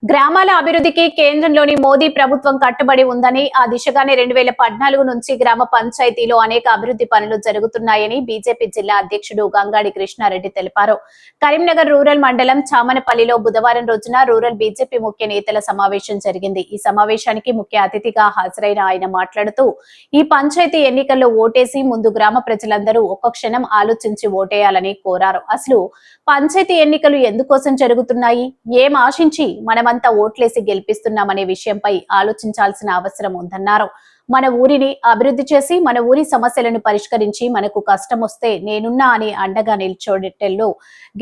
గ్రామాల అభివృద్ధికి కేంద్రంలోని మోదీ ప్రభుత్వం కట్టుబడి ఉందని, ఆ దిశగానే 2014 నుంచి గ్రామ పంచాయతీలో అనేక అభివృద్ధి పనులు జరుగుతున్నాయని బీజేపీ జిల్లా అధ్యక్షుడు గంగాడి కృష్ణారెడ్డి తెలిపారు. కరీంనగర్ రూరల్ మండలం చామనపల్లిలో బుధవారం రోజున రూరల్ బీజేపీ ముఖ్య నేతల సమావేశం జరిగింది. ఈ సమావేశానికి ముఖ్య అతిథిగా హాజరైన ఆయన మాట్లాడుతూ, ఈ పంచాయతీ ఎన్నికల్లో ఓటేసి ముందు గ్రామ ప్రజలందరూ ఒక్క క్షణం ఆలోచించి ఓటేయాలని కోరారు. అసలు పంచాయతీ ఎన్నికలు ఎందుకోసం జరుగుతున్నాయి, ఏం ఆశించి మనమంతా ఓట్లేసి గెలిపిస్తున్నామనే విషయంపై ఆలోచించాల్సిన అవసరం ఉందన్నారు. మన ఊరిని అభివృద్ధి చేసి మన ఊరి సమస్యలను పరిష్కరించి మనకు కష్టం వస్తే నేనున్నా అని అండగా నిల్చోటెల్లో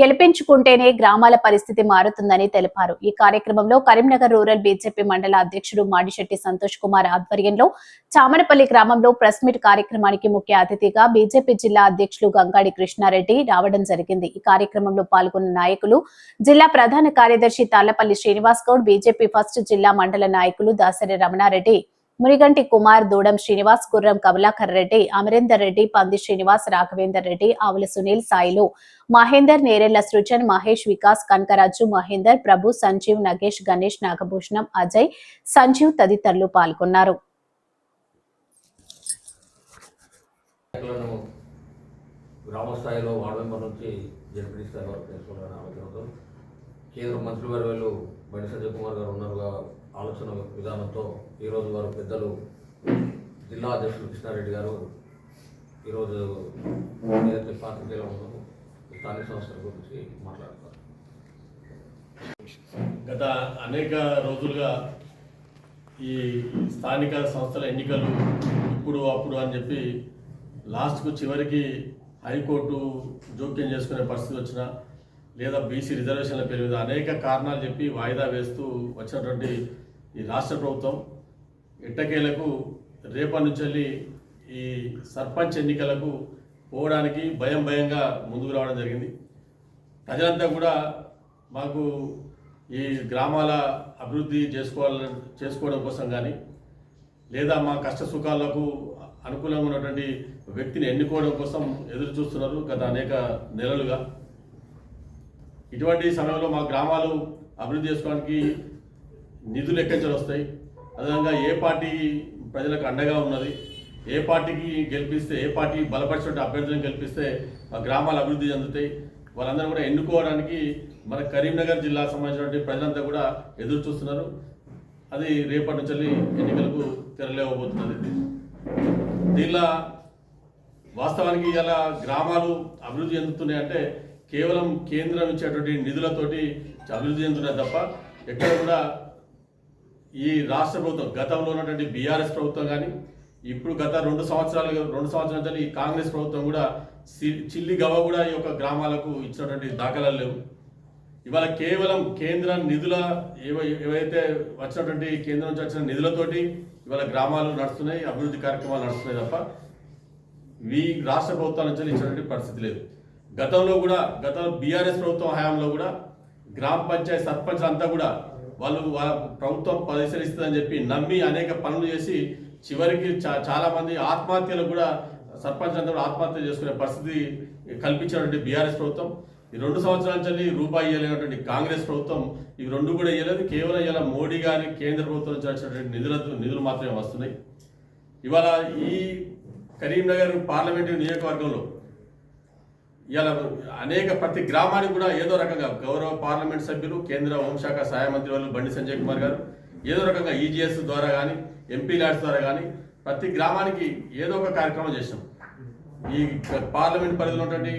గెలిపించుకుంటేనే గ్రామాల పరిస్థితి మారుతుందని తెలిపారు. ఈ కార్యక్రమంలో కరీంనగర్ రూరల్ బీజేపీ మండల అధ్యక్షుడు మాడిశెట్టి సంతోష్ కుమార్ ఆధ్వర్యంలో చామనపల్లి గ్రామంలో ప్రెస్ మీట్ కార్యక్రమానికి ముఖ్య అతిథిగా బీజేపీ జిల్లా అధ్యక్షులు గంగాడి కృష్ణారెడ్డి రావడం జరిగింది. ఈ కార్యక్రమంలో పాల్గొన్న నాయకులు జిల్లా ప్రధాన కార్యదర్శి తాళ్లపల్లి శ్రీనివాస్ గౌడ్, బీజేపీ ఫస్ట్ జిల్లా మండల నాయకులు దాసరి రమణారెడ్డి, మురిగంటి కుమార్, దూడం శ్రీనివాస్, గుర్రం కమలాకర్ రెడ్డి, అమరేందర్ రెడ్డి, పంది శ్రీనివాస్, రాఘవేందర్ రెడ్డి, ఆవుల సునీల్, సాయిలు, మహేందర్, నేరెళ్ల సృజన్, మహేష్, వికాస్, కనకరాజు, మహేందర్, ప్రభు, సంజీవ్, నగేష్, గణేష్, నాగభూషణం, అజయ్, సంజీవ్ తదితరులు పాల్గొన్నారు. కేంద్ర మంత్రివర్యులు బండి సంజయ్ కుమార్ గారు ఉన్నారుగా ఆలోచన విధానంతో ఈరోజు వారు పెద్దలు జిల్లా అధ్యక్షులు కృష్ణారెడ్డి గారు ఈరోజు ఏదైతే పాత్రికేయులు ఉన్నారో స్థానిక సంస్థల గురించి మాట్లాడతారు. గత అనేక రోజులుగా ఈ స్థానిక సంస్థల ఎన్నికలు ఇప్పుడు అప్పుడు అని చెప్పి లాస్ట్కు చివరికి హైకోర్టు జోక్యం చేసుకునే పరిస్థితి వచ్చిన, లేదా బీసీ రిజర్వేషన్ల పేరు మీద అనేక కారణాలు చెప్పి వాయిదా వేస్తూ వచ్చినటువంటి ఈ రాష్ట్ర ప్రభుత్వం ఎట్టకేలకు రేపటి నుంచి ఈ సర్పంచ్ ఎన్నికలకు పోవడానికి భయంగా ముందుకు రావడం జరిగింది. ప్రజలంతా కూడా మాకు ఈ గ్రామాల అభివృద్ధి చేసుకోవడం కోసం కానీ, లేదా మా కష్ట సుఖాలకు అనుకూలంగా ఉన్నటువంటి వ్యక్తిని ఎన్నుకోవడం కోసం ఎదురు చూస్తున్నారు గత అనేక నెలలుగా. ఇటువంటి సమయంలో మా గ్రామాలు అభివృద్ధి చేసుకోవడానికి నిధులు ఎక్కడి వస్తాయి, అదేవిధంగా ఏ పార్టీ ప్రజలకు అండగా ఉన్నది, ఏ పార్టీకి గెలిపిస్తే, ఏ పార్టీ బలపరిచిన అభ్యర్థులను గెలిపిస్తే మా గ్రామాలు అభివృద్ధి చెందుతాయి, వాళ్ళందరూ కూడా ఎన్నుకోవడానికి మన కరీంనగర్ జిల్లాకు సంబంధించినటువంటి ప్రజలంతా కూడా ఎదురు చూస్తున్నారు. అది రేపటి నుంచి ఎన్నికలకు తెరలేవబోతున్నది. దీనిలో వాస్తవానికి ఇలా గ్రామాలు అభివృద్ధి చెందుతున్నాయంటే కేవలం కేంద్రం ఇచ్చేటువంటి నిధులతోటి అభివృద్ధి చెందుతున్నాయి తప్ప ఎక్కడ కూడా ఈ రాష్ట్ర ప్రభుత్వం, గతంలో ఉన్నటువంటి బీఆర్ఎస్ ప్రభుత్వం కానీ, ఇప్పుడు గత 2 సంవత్సరాల ఈ కాంగ్రెస్ ప్రభుత్వం కూడా చిల్లి గవ్వ కూడా ఈ యొక్క గ్రామాలకు ఇచ్చినటువంటి దాఖలాలు లేవు. ఇవాళ కేవలం కేంద్ర నిధుల ఏవైతే వచ్చినటువంటి కేంద్రం నుంచి వచ్చిన నిధులతోటి ఇవాళ గ్రామాలు నడుస్తున్నాయి, అభివృద్ధి కార్యక్రమాలు నడుస్తున్నాయి తప్ప ఈ రాష్ట్ర ప్రభుత్వాల నుంచి ఇచ్చినటువంటి పరిస్థితి లేదు. గతంలో బీఆర్ఎస్ ప్రభుత్వం హయాంలో కూడా గ్రామ పంచాయతీ సర్పంచ్ అంతా కూడా వాళ్ళ ప్రభుత్వం పరిశీలిస్తుందని చెప్పి నమ్మి అనేక పనులు చేసి చివరికి చాలామంది ఆత్మహత్యలు కూడా సర్పంచ్ అంతా కూడా ఆత్మహత్య చేసుకునే పరిస్థితి కల్పించినటువంటి బీఆర్ఎస్ ప్రభుత్వం. ఈ 2 సంవత్సరాల నుంచి రూపాయి ఇవ్వలేనటువంటి కాంగ్రెస్ ప్రభుత్వం ఇవి 2 కూడా ఇవ్వలేదు. కేవలం ఇలా మోడీ గారి కేంద్ర ప్రభుత్వం నుంచి వచ్చినటువంటి నిధులు మాత్రమే వస్తున్నాయి. ఇవాళ ఈ కరీంనగర్ పార్లమెంటరీ నియోజకవర్గంలో ఇలా ప్రతి గ్రామానికి కూడా ఏదో రకంగా గౌరవ పార్లమెంట్ సభ్యులు, కేంద్ర హోంశాఖ సహాయ మంత్రి వాళ్ళు బండి సంజయ్ కుమార్ గారు ఏదో రకంగా ఈజీఎస్ ద్వారా కానీ, ఎంపీ ల్యాడ్స్ ద్వారా కానీ ప్రతి గ్రామానికి ఏదో ఒక కార్యక్రమం చేసినాం. ఈ పార్లమెంట్ పరిధిలో ఉన్నటువంటి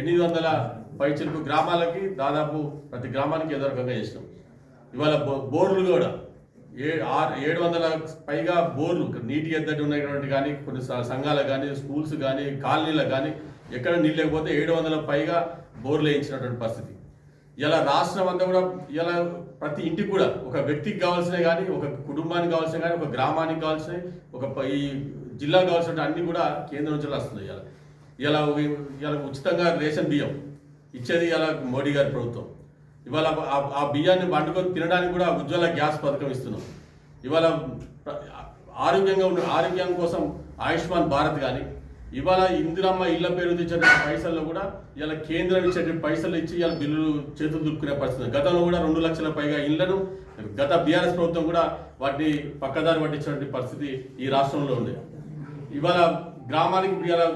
800 పైచిలుకు గ్రామాలకి దాదాపు ప్రతి గ్రామానికి ఏదో రకంగా చేసినాం. ఇవాళ బోర్లు కూడా 700 పైగా బోర్లు నీటి ఎద్దడి ఉన్నటువంటి కానీ, కొన్ని సంఘాలకు కానీ, స్కూల్స్ కానీ, కాలనీలకు కానీ ఎక్కడ నీళ్ళు లేకపోతే 700 పైగా బోర్లు వేయించినటువంటి పరిస్థితి. ఇలా రాష్ట్రం అంతా కూడా ఇలా ప్రతి ఇంటికి కూడా ఒక వ్యక్తికి కావాల్సినవి కానీ, ఒక కుటుంబానికి కావాల్సినవి కానీ, ఒక గ్రామానికి కావాల్సినవి, ఈ జిల్లాకు కావాల్సిన అన్ని కూడా కేంద్రం నుంచి వస్తున్నాయి. ఇలా ఉచితంగా రేషన్ బియ్యం ఇచ్చేది ఇలా మోడీ గారి ప్రభుత్వం. ఇవాళ ఆ బియ్యాన్ని వండుకొని తినడానికి కూడా ఉజ్వల గ్యాస్ పథకం ఇస్తున్నాం. ఇవాళ ఆరోగ్యం కోసం ఆయుష్మాన్ భారత్ కానీ, ఇవాళ ఇందిరమ్మ ఇళ్ల పేరు ఇచ్చేటువంటి పైసల్లో కూడా ఇలా కేంద్రం ఇచ్చేటువంటి పైసలు ఇచ్చి ఇలా బిల్లులు చేతులు దుక్కునే పరిస్థితి. గతంలో కూడా 2 లక్షల పైగా ఇళ్లను గత బీఆర్ఎస్ ప్రభుత్వం కూడా వాటిని పక్కదారి పట్టించినటువంటి పరిస్థితి ఈ రాష్ట్రంలో ఉంది. ఇవాళ గ్రామానికి ఇలా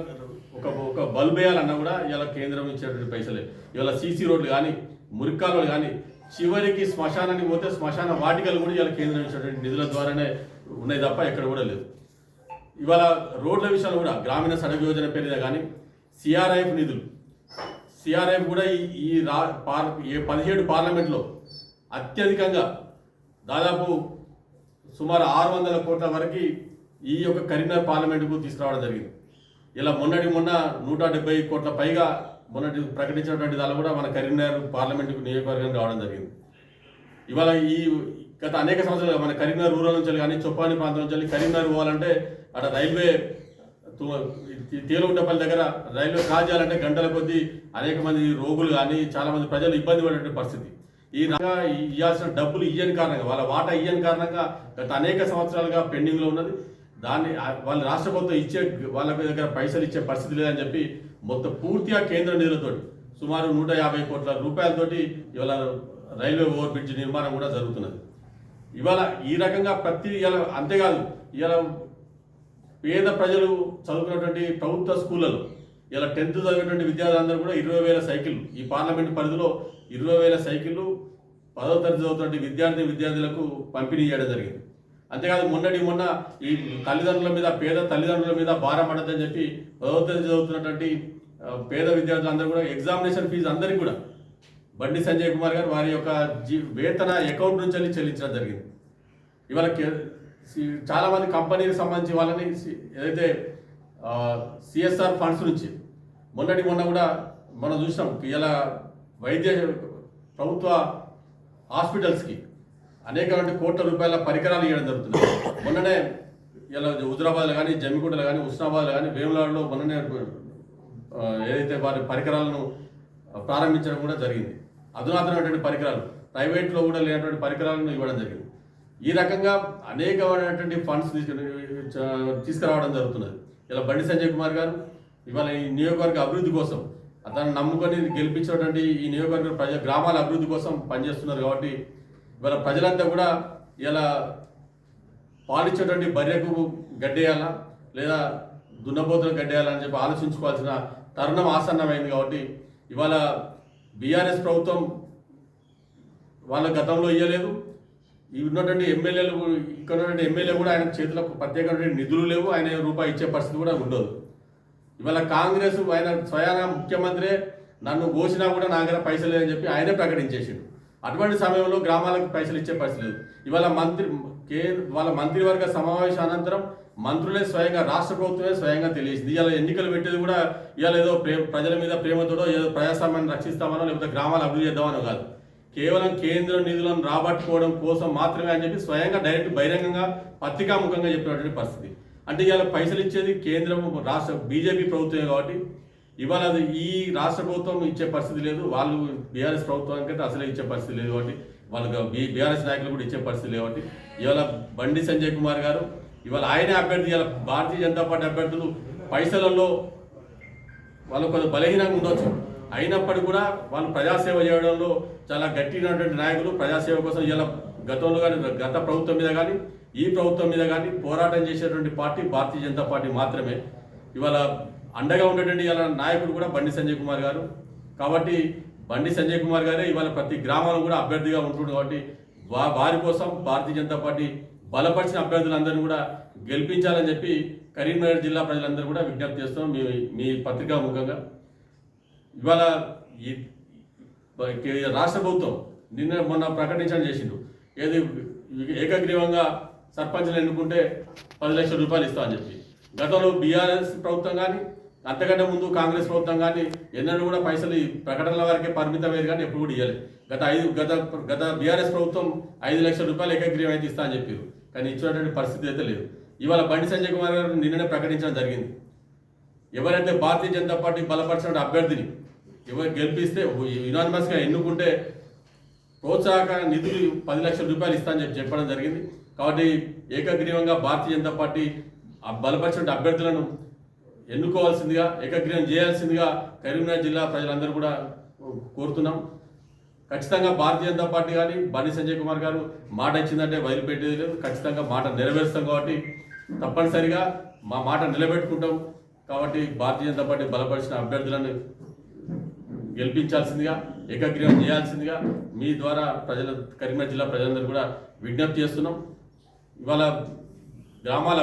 ఒక బల్బ్ వేయాలన్నా కూడా ఇలా కేంద్రం ఇచ్చేటువంటి పైసలే. ఇవాళ సీసీ రోడ్లు కానీ మురికాలు కానీ చివరికి శ్మశానానికి పోతే శ్మశాన వాటికలు కూడా ఇలా కేంద్రం ఇచ్చేటువంటి నిధుల ద్వారానే ఉన్నాయి తప్ప ఎక్కడ కూడా లేదు. ఇవాళ రోడ్ల విషయాలు కూడా గ్రామీణ సడక్ యోజన పేరుగా కానీ సిఆర్ఐఎఫ్ నిధులు, సిఆర్ఐఎఫ్ కూడా ఈ 17 పార్లమెంట్లో అత్యధికంగా దాదాపు సుమారు 600 కోట్ల వరకు ఈ యొక్క కరీంనగర్ పార్లమెంటుకు తీసుకురావడం జరిగింది. ఇలా మొన్న 170 కోట్ల పైగా మొన్నటి ప్రకటించినటువంటి దానిలో కూడా మన కరీంనగర్ పార్లమెంటుకు నియోజకవర్గానికి రావడం జరిగింది. ఇవాళ ఈ గత అనేక సంవత్సరాలుగా మన కరీంనగర్ రూరల్ నుంచి కానీ చొప్పాని ప్రాంతం నుంచి కరీంనగర్ పోవాలంటే అక్కడ రైల్వే తేలుగుంటపల్లి దగ్గర రైల్వే క్రాస్ చేయాలంటే గంటల కొద్దీ అనేక మంది రోగులు కానీ చాలా మంది ప్రజలు ఇబ్బంది పడేటువంటి పరిస్థితి. ఇవ్వాల్సిన డబ్బులు ఇయ్యని కారణంగా, వాళ్ళ వాటా ఇయ్యని కారణంగా గత అనేక సంవత్సరాలుగా పెండింగ్లో ఉన్నది. దాన్ని వాళ్ళ రాష్ట్ర ప్రభుత్వం వాళ్ళ దగ్గర పైసలు ఇచ్చే పరిస్థితి లేదని చెప్పి మొత్తం పూర్తిగా కేంద్ర నిధులతో సుమారు 150 కోట్ల రూపాయలతోటి ఇవాళ రైల్వే ఓవర్ బ్రిడ్జ్ నిర్మాణం కూడా జరుగుతున్నది. ఇవాళ ఈ రకంగా అంతేకాదు ఇవాళ పేద ప్రజలు చదువుకున్నటువంటి ప్రభుత్వ స్కూళ్ళలో ఇలా 10th చదివేటువంటి విద్యార్థులందరూ కూడా 20,000 సైకిళ్ళు, ఈ పార్లమెంట్ పరిధిలో 20,000 సైకిళ్ళు 10వ తరగతి చదువుతున్నటువంటి విద్యార్థులకు పంపిణీ చేయడం జరిగింది. అంతేకాదు మొన్న ఈ తల్లిదండ్రుల మీద, పేద తల్లిదండ్రుల మీద భారం పడద్దని చెప్పి 10వ తరగతి చదువుతున్నటువంటి పేద విద్యార్థులందరూ కూడా ఎగ్జామినేషన్ ఫీజు అందరికీ కూడా బండి సంజయ్ కుమార్ గారు వారి యొక్క వేతన అకౌంట్ నుంచి చెల్లించడం జరిగింది. ఇవాళ చాలామంది కంపెనీకి సంబంధించి వాళ్ళని ఏదైతే సిఎస్ఆర్ ఫండ్స్ నుంచి మొన్న కూడా మనం చూసినాం. ఇలా ప్రభుత్వ హాస్పిటల్స్కి అనేకమైన కోట్ల రూపాయల పరికరాలు ఇవ్వడం జరుగుతుంది. మొన్ననే ఇలా హుజరాబాద్లో కానీ, జమ్మికుంటలో కానీ, ఉస్నాబాద్లో కానీ, వేములవాడలో మొన్ననే ఏదైతే వారి పరికరాలను ప్రారంభించడం కూడా జరిగింది. అధునాతనమైనటువంటి పరికరాలు, ప్రైవేట్లో కూడా లేనటువంటి పరికరాలను ఇవ్వడం జరిగింది. ఈ రకంగా అనేకమైనటువంటి ఫండ్స్ తీసుకురావడం జరుగుతున్నది. ఇలా బండి సంజయ్ కుమార్ గారు ఇవాళ ఈ నియోజకవర్గ అభివృద్ధి కోసం అతను నమ్ముకొని గెలిపించినటువంటి ఈ నియోజకవర్గ గ్రామాల అభివృద్ధి కోసం పనిచేస్తున్నారు. కాబట్టి ఇవాళ ప్రజలంతా కూడా ఇలా పాలించేటువంటి బర్రెకు గడ్డేయాలా లేదా దున్నపోతులకు గడ్డేయాలా అని చెప్పి ఆలోచించుకోవాల్సిన తరుణం ఆసన్నమైంది. కాబట్టి ఇవాళ బీఆర్ఎస్ ప్రభుత్వం వాళ్ళ గతంలో ఇవ్వలేదు. ఉన్నటువంటి ఎమ్మెల్యేలు, ఇక్కడ ఉన్నటువంటి ఎమ్మెల్యే కూడా ఆయన చేతులకు ప్రత్యేకమైన నిధులు లేవు, ఆయన రూపాయి ఇచ్చే పరిస్థితి కూడా ఉండదు. ఇవాళ కాంగ్రెస్ ఆయన స్వయాన ముఖ్యమంత్రి నన్ను ఘోషినా కూడా నా దగ్గర పైసలు లేదని చెప్పి ఆయనే ప్రకటించేసిండు. అటువంటి సమయంలో గ్రామాలకు పైసలు ఇచ్చే పరిస్థితి లేదు. ఇవాళ వాళ్ళ మంత్రివర్గ సమావేశం అనంతరం మంత్రులే స్వయంగా, రాష్ట్ర ప్రభుత్వమే స్వయంగా తెలియజేసింది. ఇవాళ ఎన్నికలు పెట్టేది కూడా ఇవాళ ఏదో ప్రజల మీద ప్రేమతోడో ఏదో ప్రజాస్వామ్యాన్ని రక్షిస్తామనో లేకపోతే గ్రామాలు అభివృద్ధి చేద్దామనో కాదు, కేవలం కేంద్ర నిధులను రాబట్టుకోవడం కోసం మాత్రమే అని చెప్పి స్వయంగా డైరెక్ట్ బహిరంగంగా పత్రికాముఖంగా చెప్పినటువంటి పరిస్థితి. అంటే ఇవాళ పైసలు ఇచ్చేది కేంద్రం, రాష్ట్ర బీజేపీ ప్రభుత్వమే. కాబట్టి ఇవాళ అది ఈ రాష్ట్ర ప్రభుత్వం ఇచ్చే పరిస్థితి లేదు, వాళ్ళు బీఆర్ఎస్ ప్రభుత్వానికంటే అసలే ఇచ్చే పరిస్థితి లేదు. కాబట్టి వాళ్ళకి బీఆర్ఎస్ నాయకులు కూడా ఇచ్చే పరిస్థితి లేదు. కాబట్టి ఇవాళ బండి సంజయ్ కుమార్ గారు ఇవాళ ఆయనే అభ్యర్థి. ఇవాళ భారతీయ జనతా పార్టీ అభ్యర్థులు పైసలలో వాళ్ళు కొంచెం బలహీనంగా ఉండొచ్చు, అయినప్పటికీ కూడా వాళ్ళు ప్రజాసేవ చేయడంలో చాలా గట్టినటువంటి నాయకులు. ప్రజాసేవ కోసం ఇలా గతంలో కానీ, గత ప్రభుత్వం మీద కానీ, ఈ ప్రభుత్వం మీద కానీ పోరాటం చేసేటువంటి పార్టీ భారతీయ జనతా పార్టీ మాత్రమే. ఇవాళ అండగా ఉండేటువంటి ఇలా నాయకుడు కూడా బండి సంజయ్ కుమార్ గారు. కాబట్టి బండి సంజయ్ కుమార్ గారే ఇవాళ ప్రతి గ్రామంలో కూడా అభ్యర్థిగా ఉంటున్నారు. కాబట్టి వారి కోసం భారతీయ జనతా పార్టీ బలపరిచిన అభ్యర్థులందరినీ కూడా గెలిపించాలని చెప్పి కరీంనగర్ జిల్లా ప్రజలందరూ కూడా విజ్ఞప్తి చేస్తాం మీ పత్రికా ముఖంగా. ఇవాళ ఈ రాష్ట్ర ప్రభుత్వం మొన్న ప్రకటించడం చేసిండు, ఏది ఏకగ్రీవంగా సర్పంచ్లు ఎన్నుకుంటే 10 లక్షల రూపాయలు ఇస్తామని చెప్పి. గతంలో బీఆర్ఎస్ ప్రభుత్వం కానీ, అంతకంటే ముందు కాంగ్రెస్ ప్రభుత్వం కానీ ఎన్నడూ కూడా పైసలు ప్రకటనల వరకే పరిమితమయ్యేది కానీ ఎప్పుడు కూడా ఇవ్వలేదు. గత బీఆర్ఎస్ ప్రభుత్వం 5 లక్షల రూపాయలు ఏకగ్రీవం అయితే ఇస్తా అని చెప్పారు, కానీ ఇచ్చినటువంటి పరిస్థితి అయితే లేదు. ఇవాళ బండి సంజయ్ కుమార్ గారు నిన్ననే ప్రకటించడం జరిగింది, ఎవరైతే భారతీయ జనతా పార్టీ బలపరిచిన అభ్యర్థిని ఎవరు గెలిపిస్తే యునానిమస్గా ఎన్నుకుంటే ప్రోత్సాహక నిధులు 10 లక్షల రూపాయలు ఇస్తా అని చెప్పడం జరిగింది. కాబట్టి ఏకగ్రీవంగా భారతీయ జనతా పార్టీ బలపరిచిన అభ్యర్థులను ఎన్నుకోవాల్సిందిగా ఏకగ్రీవం చేయాల్సిందిగా కరీంనగర్ జిల్లా ప్రజలందరూ కూడా కోరుతున్నాం. ఖచ్చితంగా భారతీయ జనతా పార్టీ కానీ బండి సంజయ్ కుమార్ గారు మాట ఇచ్చిందంటే వదిలిపెట్టేది లేదు. ఖచ్చితంగా మాట నెరవేరుస్తాం కాబట్టి తప్పనిసరిగా మా మాట నిలబెట్టుకుంటాం. కాబట్టి భారతీయ జనతా పార్టీ బలపరిచిన అభ్యర్థులను గెలిపించాల్సిందిగా ఏకగ్రీవం చేయాల్సిందిగా మీ ద్వారా కరీంనగర్ జిల్లా ప్రజలందరూ కూడా విజ్ఞప్తి చేస్తున్నాం. ఇవాళ గ్రామాల